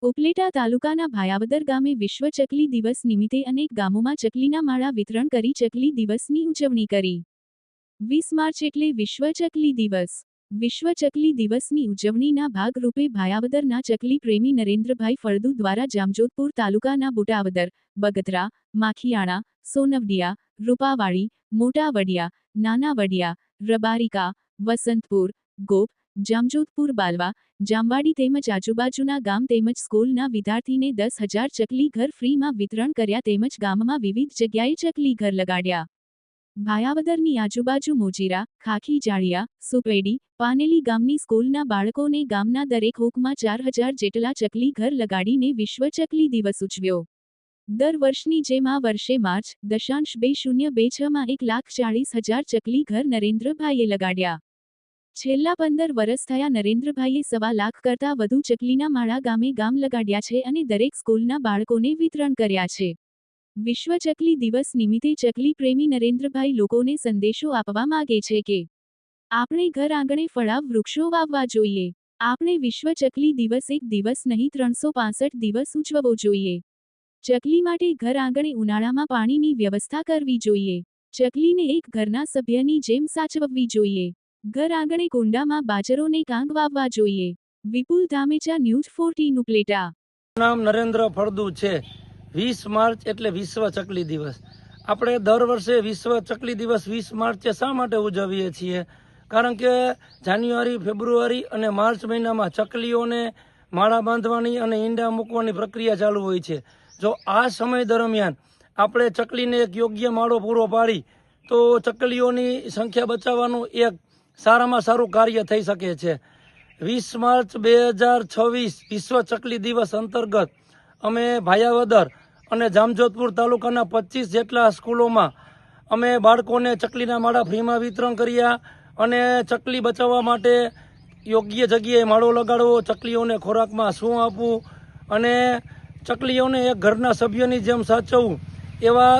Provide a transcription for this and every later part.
ઉપલેટા તાલુકાના ભાયાવદર ગામે વિશ્વ ચકલી દિવસ નિમિત્તે અનેક ગામોમાં ચકલીના માળા વિતરણ કરી ચકલી દિવસની ઉજવણી કરી। 20 માર્ચ એટલે વિશ્વ ચકલી દિવસ। વિશ્વ ચકલી દિવસની ઉજવણીના ભાગરૂપે ભાયાવદરના ચકલી પ્રેમી નરેન્દ્રભાઈ ફળદુ દ્વારા જામજોધપુર તાલુકાના બુટાવદર, બગતરા, માખીયાણા, સોનવડિયા, રૂપાવાડી, મોટા વડિયા, નાના વડિયા, રબારિકા, વસંતપુર, ગોપ, જામજોધપુર બાલવા, જામવાડી તેમજ આજુબાજુના ગામ તેમજ સ્કૂલના વિદ્યાર્થીને 10,000 ચકલી ઘર ફ્રીમાં વિતરણ કર્યા તેમજ ગામમાં વિવિધ જગ્યાએ ચકલી ઘર લગાડ્યા। ભાયાવદરની આજુબાજુ મોજીરા, ખાખી જાળિયા, સુપેડી, પાનેલી ગામની સ્કૂલના બાળકોને ગામના દરેક હોકમાં 4,000 જેટલા ચકલી ઘર લગાડીને વિશ્વ ચકલી દિવસ ઉજવ્યો। દર વર્ષની જેમ આ વર્ષે માર્ચ 2026માં 1,40,000 ચકલી ઘર નરેન્દ્રભાઈએ લગાડ્યા। છેલ્લા 15 વર્ષ થયા નરેન્દ્રભાઈએ 1.25 લાખ કરતાં વધુ ચકલીના માળા ગામે ગામ લગાડ્યા છે અને દરેક સ્કૂલના બાળકોને વિતરણ કર્યા છે। વિશ્વ ચકલી દિવસ નિમિત્તે ચકલી પ્રેમી નરેન્દ્રભાઈ લોકોને સંદેશો આપવા માંગે છે કે આપણે ઘર આંગણે ફળાવ વૃક્ષો વાવવા જોઈએ। આપણે વિશ્વ ચકલી દિવસ એક દિવસ નહીં 365 દિવસ ઉજવવો જોઈએ। ચકલી માટે ઘર આંગણે ઉનાળામાં પાણીની વ્યવસ્થા કરવી જોઈએ। ચકલીને એક ઘરના સભ્યની જેમ સાચવવી જોઈએ। ઘર આંગણે કુંડામાં બાજરોને કાંગ વાવવા જોઈએ। વિપુલ ધામેચા, ન્યૂઝ 14 ઉપલેટા। નામ નરેન્દ્ર ફળદુ છે। 20 માર્ચ એટલે વિશ્વ ચકલી દિવસ। આપણે દર વર્ષે વિશ્વ ચકલી દિવસ 20 માર્ચે શા માટે ઉજવીએ છીએ? કારણ કે જાન્યુઆરી, ફેબ્રુઆરી અને માર્ચ મહિનામાં ચકલીઓને માળા બાંધવાની અને ઈંડા મૂકવાની પ્રક્રિયા ચાલુ હોય છે। જો આ સમય દરમિયાન આપણે ચકલીને એક યોગ્ય માળો પૂરો પાડી તો ચકલીઓની સંખ્યા બચાવવાનું એક સારામાં સારું કાર્ય થઈ શકે છે। 20 માર્ચ 2026 વિશ્વ ચકલી દિવસ અંતર્ગત અમે ભાયાવદર અને જામજોધપુર તાલુકાના 25 જેટલા સ્કૂલોમાં અમે બાળકોને ચકલીના માળા ફ્રીમાં વિતરણ કર્યા અને ચકલી બચાવવા માટે યોગ્ય જગ્યાએ માળો લગાડવો, ચકલીઓને ખોરાકમાં શું આપવું અને ચકલીઓને એક ઘરના સભ્યની જેમ સાચવવું એવા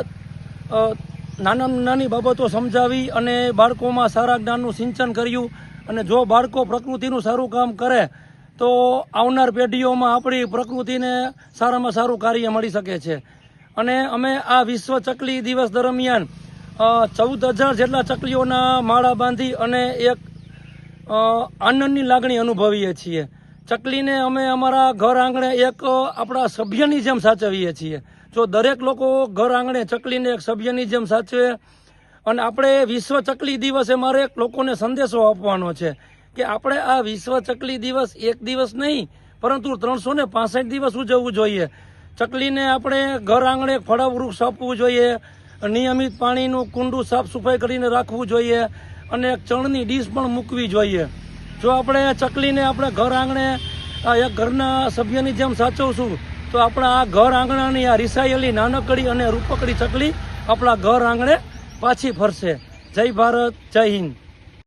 નાની બાબતો સમજાવી અને બાળકોમાં સારા જ્ઞાનનું સિંચન કર્યું। અને જો બાળકો પ્રકૃતિનું સારું કામ કરે તો આવનાર પેઢીઓમાં આપણી પ્રકૃતિને સારામાં સારું કાર્ય મળી શકે છે। અને અમે આ વિશ્વ ચકલી દિવસ દરમિયાન 14,000 જેટલા ચકલીઓના માળા બાંધી અને એક આનંદની લાગણી અનુભવીએ છીએ। ચકલીને અમે અમારા ઘર આંગણે એક આપણા સભ્યની જેમ સાચવીએ છીએ। જો દરેક લોકો ઘર આંગણે ચકલીને એક સભ્યની જેમ સાચવે અને આપણે વિશ્વ ચકલી દિવસે મારે લોકોને સંદેશો આપવાનો છે કે આપણે આ વિશ્વ ચકલી દિવસ એક દિવસ નહીં પરંતુ 365 દિવસ ઉજવવું જોઈએ। ચકલીને આપણે ઘર આંગણે ફળાવ વૃક્ષ આપવું જોઈએ, નિયમિત પાણીનું કુંડું સાફ સફાઈ કરીને રાખવું જોઈએ અને એક ચણની ડીશ પણ મૂકવી જોઈએ। જો આપણે ચકલીને આપણે ઘર આંગણે એક ઘરના સભ્યની જેમ સાચવશું તો આપણા આ ઘર આંગણાની આ રિસાયેલી નાનકડી અને રૂપકડી ચકલી આપણા ઘર આંગણે પાછી ફરશે। જય ભારત, જય હિન્દ।